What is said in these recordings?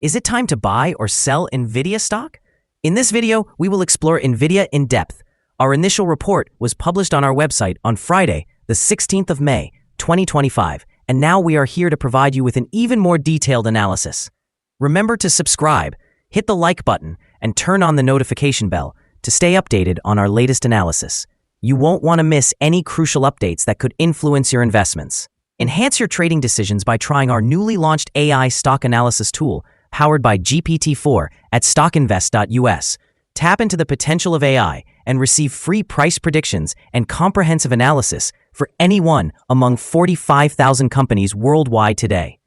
Is it time to buy or sell NVIDIA stock? In this video, we will explore NVIDIA in depth. Our initial report was published on our website on Friday, the 16th of May, 2025, and now we are here to provide you with an even more detailed analysis. Remember to subscribe, hit the like button, and turn on the notification bell to stay updated on our latest analysis. You won't want to miss any crucial updates that could influence your investments. Enhance your trading decisions by trying our newly launched AI stock analysis tool powered by GPT-4 at StockInvest.us. Tap into the potential of AI and receive free price predictions and comprehensive analysis for any one among 45,000 companies worldwide today.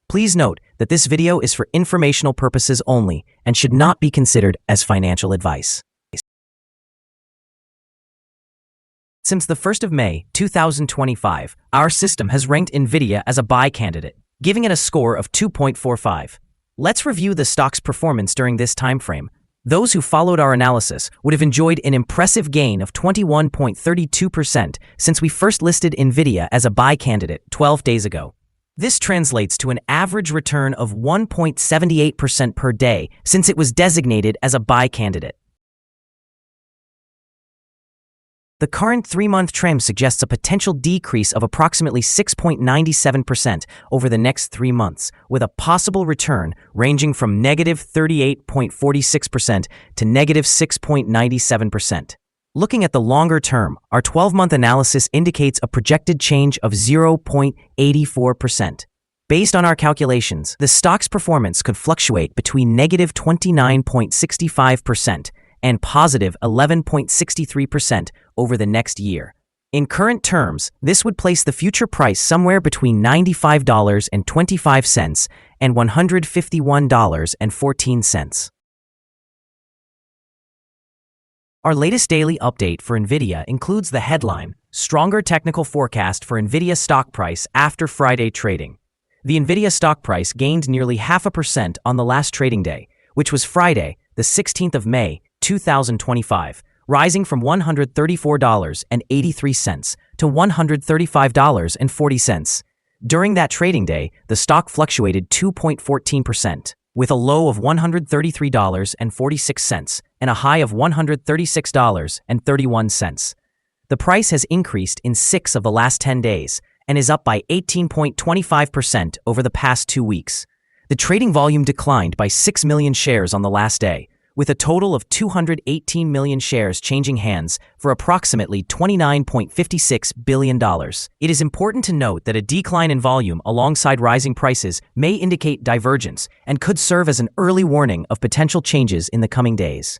Please note that this video is for informational purposes only and should not be considered as financial advice. Since the 1st of May, 2025, our system has ranked NVIDIA as a buy candidate, giving it a score of 2.45. Let's review the stock's performance during this time frame. Those who followed our analysis would have enjoyed an impressive gain of 21.32% since we first listed NVIDIA as a buy candidate 12 days ago. This translates to an average return of 1.78% per day since it was designated as a buy candidate. The current 3-month trend suggests a potential decrease of approximately 6.97% over the next 3 months, with a possible return ranging from negative 38.46% to negative 6.97%. Looking at the longer term, our 12-month analysis indicates a projected change of 0.84%. Based on our calculations, the stock's performance could fluctuate between negative 29.65% and positive 11.63% over the next year. In current terms, this would place the future price somewhere between $95.25 and $151.14. Our latest daily update for NVIDIA includes the headline, Stronger Technical Forecast for NVIDIA Stock Price After Friday Trading. The NVIDIA stock price gained nearly 0.5% on the last trading day, which was Friday, the 16th of May, 2025, rising from $134.83 to $135.40. During that trading day, the stock fluctuated 2.14%, with a low of $133.46 and a high of $136.31. The price has increased in 6 of the last 10 days and is up by 18.25% over the past 2 weeks. The trading volume declined by 6 million shares on the last day, with a total of 218 million shares changing hands for approximately $29.56 billion. It is important to note that a decline in volume alongside rising prices may indicate divergence and could serve as an early warning of potential changes in the coming days.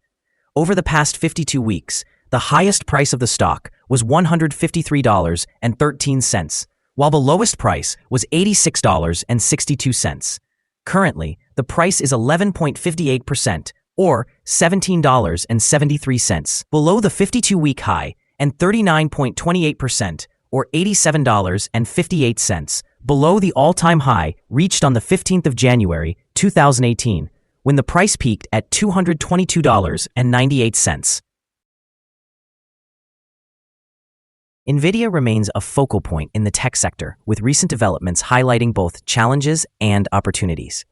Over the past 52 weeks, the highest price of the stock was $153.13, while the lowest price was $86.62. Currently, the price is 11.58%, or $17.73, below the 52-week high, and 39.28%, or $87.58, below the all-time high reached on the 15th of January, 2018, when the price peaked at $222.98. NVIDIA remains a focal point in the tech sector, with recent developments highlighting both challenges and opportunities.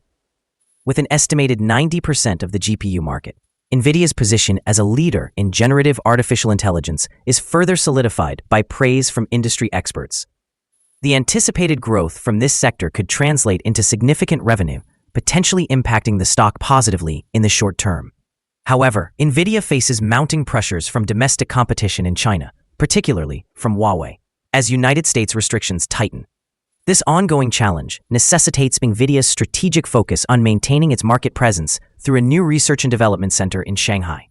With an estimated 90% of the GPU market, NVIDIA's position as a leader in generative artificial intelligence is further solidified by praise from industry experts. The anticipated growth from this sector could translate into significant revenue, potentially impacting the stock positively in the short term. However, NVIDIA faces mounting pressures from domestic competition in China, particularly from Huawei, as United States restrictions tighten. This ongoing challenge necessitates NVIDIA's strategic focus on maintaining its market presence through a new research and development center in Shanghai.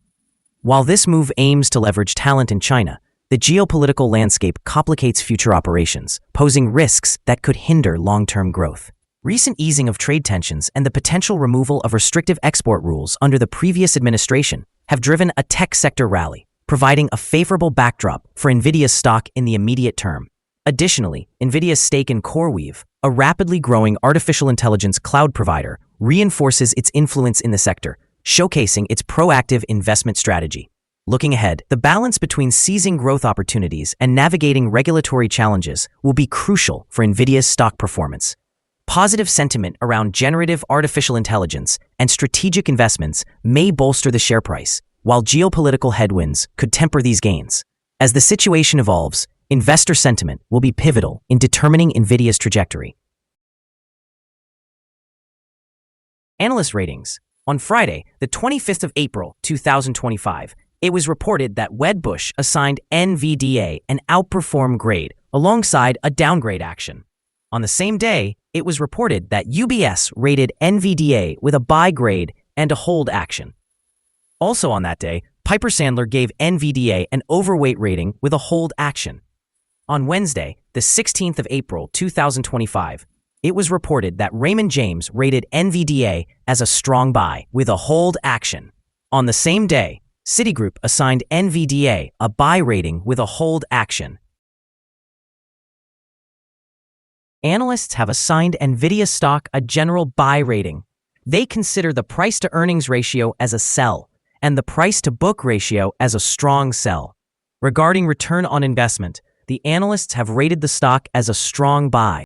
While this move aims to leverage talent in China, the geopolitical landscape complicates future operations, posing risks that could hinder long-term growth. Recent easing of trade tensions and the potential removal of restrictive export rules under the previous administration have driven a tech sector rally, providing a favorable backdrop for NVIDIA's stock in the immediate term. Additionally, NVIDIA's stake in CoreWeave, a rapidly growing artificial intelligence cloud provider, reinforces its influence in the sector, showcasing its proactive investment strategy. Looking ahead, the balance between seizing growth opportunities and navigating regulatory challenges will be crucial for NVIDIA's stock performance. Positive sentiment around generative artificial intelligence and strategic investments may bolster the share price, while geopolitical headwinds could temper these gains. As the situation evolves, investor sentiment will be pivotal in determining Nvidia's trajectory. Analyst ratings. On Friday, the 25th of April, 2025, it was reported that Wedbush assigned NVDA an outperform grade alongside a downgrade action. On the same day, it was reported that UBS rated NVDA with a buy grade and a hold action. Also on that day, Piper Sandler gave NVDA an overweight rating with a hold action. On Wednesday, the 16th of April, 2025, it was reported that Raymond James rated NVDA as a strong buy with a hold action. On the same day, Citigroup assigned NVDA a buy rating with a hold action. Analysts have assigned Nvidia stock a general buy rating. They consider the price-to-earnings ratio as a sell and the price-to-book ratio as a strong sell. Regarding return on investment, the analysts have rated the stock as a strong buy.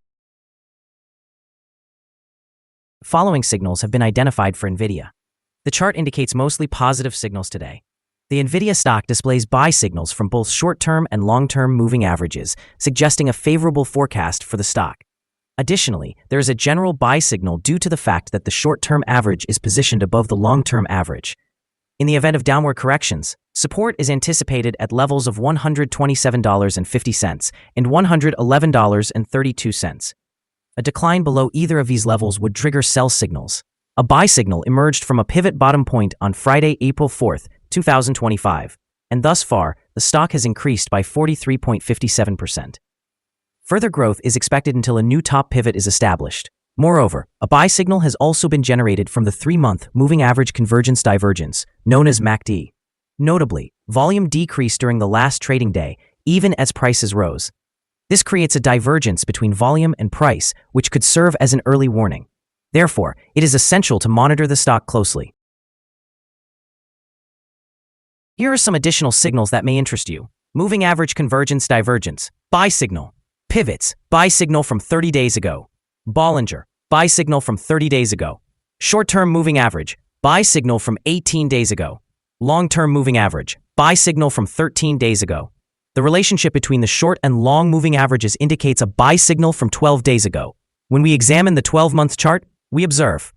Following signals have been identified for Nvidia. The chart indicates mostly positive signals today. The Nvidia stock displays buy signals from both short-term and long-term moving averages, suggesting a favorable forecast for the stock. Additionally, there is a general buy signal due to the fact that the short-term average is positioned above the long-term average. In the event of downward corrections, support is anticipated at levels of $127.50 and $111.32. A decline below either of these levels would trigger sell signals. A buy signal emerged from a pivot bottom point on Friday, April 4th, 2025, and thus far, the stock has increased by 43.57%. Further growth is expected until a new top pivot is established. Moreover, a buy signal has also been generated from the 3-month moving average convergence divergence, known as MACD. Notably, volume decreased during the last trading day, even as prices rose. This creates a divergence between volume and price, which could serve as an early warning. Therefore, it is essential to monitor the stock closely. Here are some additional signals that may interest you. Moving average convergence divergence, buy signal. Pivots, buy signal from 30 days ago. Bollinger, buy signal from 30 days ago. Short-term moving average, buy signal from 18 days ago. Long-term moving average, buy signal from 13 days ago. The relationship between the short and long moving averages indicates a buy signal from 12 days ago. When we examine the 12-month chart, we observe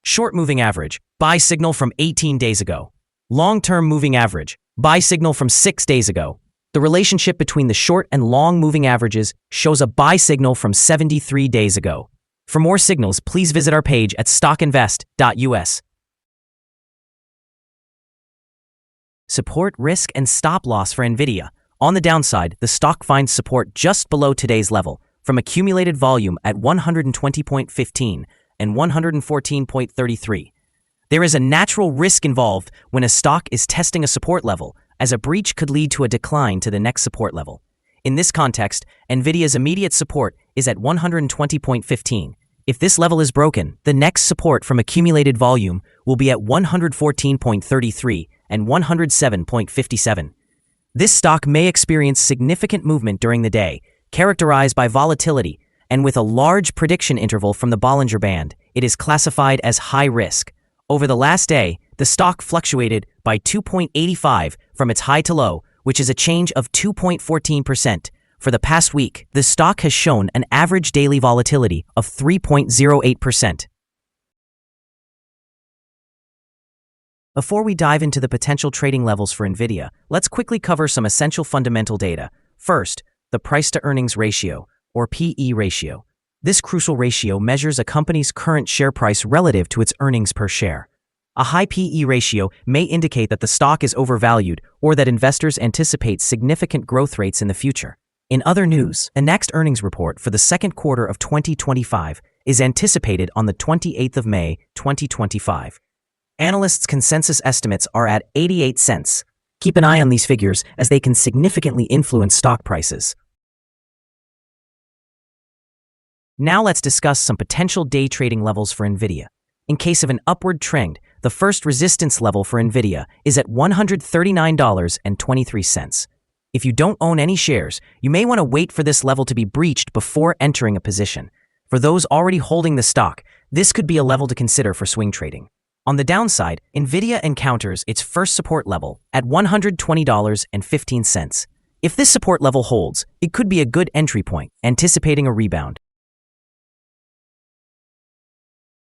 short moving average, buy signal from 18 days ago. Long-term moving average, buy signal from 6 days ago. The relationship between the short and long moving averages shows a buy signal from 73 days ago. For more signals, please visit our page at StockInvest.us. Support, risk, and stop loss for Nvidia. On the downside, the stock finds support just below today's level, from accumulated volume at 120.15 and 114.33. There is a natural risk involved when a stock is testing a support level, as a breach could lead to a decline to the next support level. In this context, Nvidia's immediate support is at 120.15. If this level is broken, the next support from accumulated volume will be at 114.33 and 107.57. This stock may experience significant movement during the day, characterized by volatility, and with a large prediction interval from the Bollinger Band, it is classified as high risk. Over the last day, the stock fluctuated by 2.85 from its high to low, which is a change of 2.14%. For the past week, the stock has shown an average daily volatility of 3.08%. Before we dive into the potential trading levels for Nvidia, let's quickly cover some essential fundamental data. First, the price-to-earnings ratio, or PE ratio. This crucial ratio measures a company's current share price relative to its earnings per share. A high PE ratio may indicate that the stock is overvalued or that investors anticipate significant growth rates in the future. In other news, the next earnings report for the second quarter of 2025 is anticipated on the 28th of May, 2025. Analysts' consensus estimates are at 88 cents. Keep an eye on these figures as they can significantly influence stock prices. Now let's discuss some potential day trading levels for Nvidia. In case of an upward trend, the first resistance level for Nvidia is at $139.23. If you don't own any shares, you may want to wait for this level to be breached before entering a position. For those already holding the stock, this could be a level to consider for swing trading. On the downside, Nvidia encounters its first support level at $120.15. If this support level holds, it could be a good entry point, anticipating a rebound.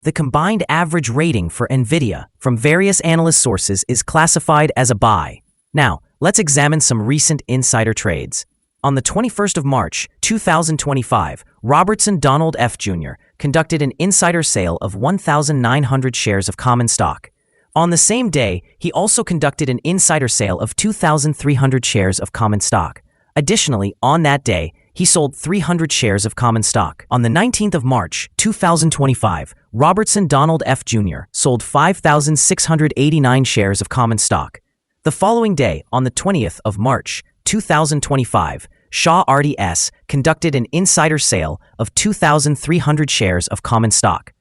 The combined average rating for Nvidia from various analyst sources is classified as a buy. Now, let's examine some recent insider trades. On the 21st of March, 2025, Robertson Donald F. Jr. conducted an insider sale of 1,900 shares of common stock. On the same day, he also conducted an insider sale of 2,300 shares of common stock. Additionally, on that day, he sold 300 shares of common stock. On the 19th of March, 2025, Robertson Donald F. Jr. sold 5,689 shares of common stock. The following day, on the 20th of March, 2025, Shaw RDS conducted an insider sale of 2,300 shares of common stock.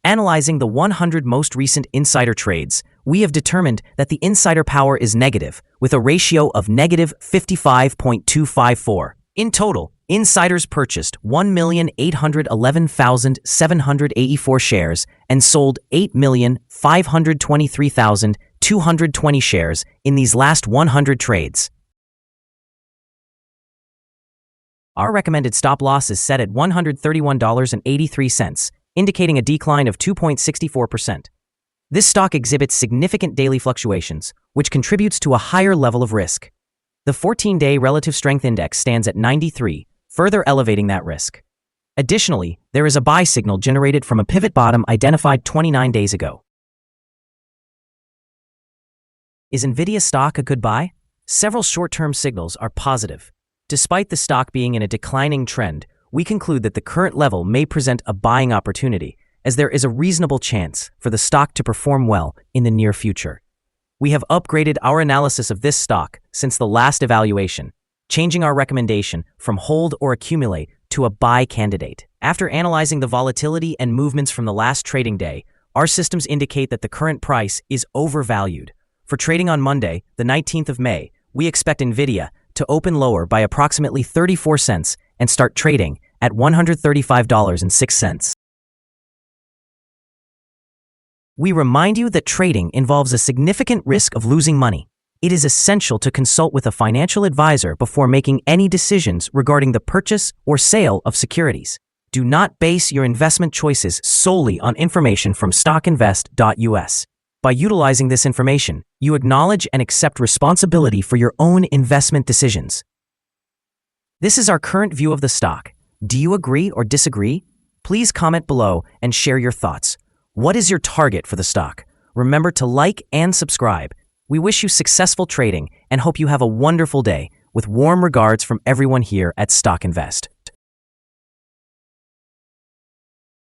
Analyzing the 100 most recent insider trades, we have determined that the insider power is negative, with a ratio of negative 55.254. In total, insiders purchased 1,811,784 shares and sold 8,523,220 shares in these last 100 trades. Our recommended stop loss is set at $131.83, indicating a decline of 2.64%. This stock exhibits significant daily fluctuations, which contributes to a higher level of risk. The 14-day relative strength index stands at 93, further elevating that risk. Additionally, there is a buy signal generated from a pivot bottom identified 29 days ago. Is Nvidia stock a good buy? Several short-term signals are positive. Despite the stock being in a declining trend, we conclude that the current level may present a buying opportunity, as there is a reasonable chance for the stock to perform well in the near future. We have upgraded our analysis of this stock since the last evaluation, changing our recommendation from hold or accumulate to a buy candidate. After analyzing the volatility and movements from the last trading day, our systems indicate that the current price is overvalued. For trading on Monday, the 19th of May, we expect Nvidia to open lower by approximately 34 cents and start trading at $135.06. We remind you that trading involves a significant risk of losing money. It is essential to consult with a financial advisor before making any decisions regarding the purchase or sale of securities. Do not base your investment choices solely on information from StockInvest.us. By utilizing this information, you acknowledge and accept responsibility for your own investment decisions. This is our current view of the stock. Do you agree or disagree? Please comment below and share your thoughts. What is your target for the stock? Remember to like and subscribe. We wish you successful trading and hope you have a wonderful day. With warm regards from everyone here at StockInvest.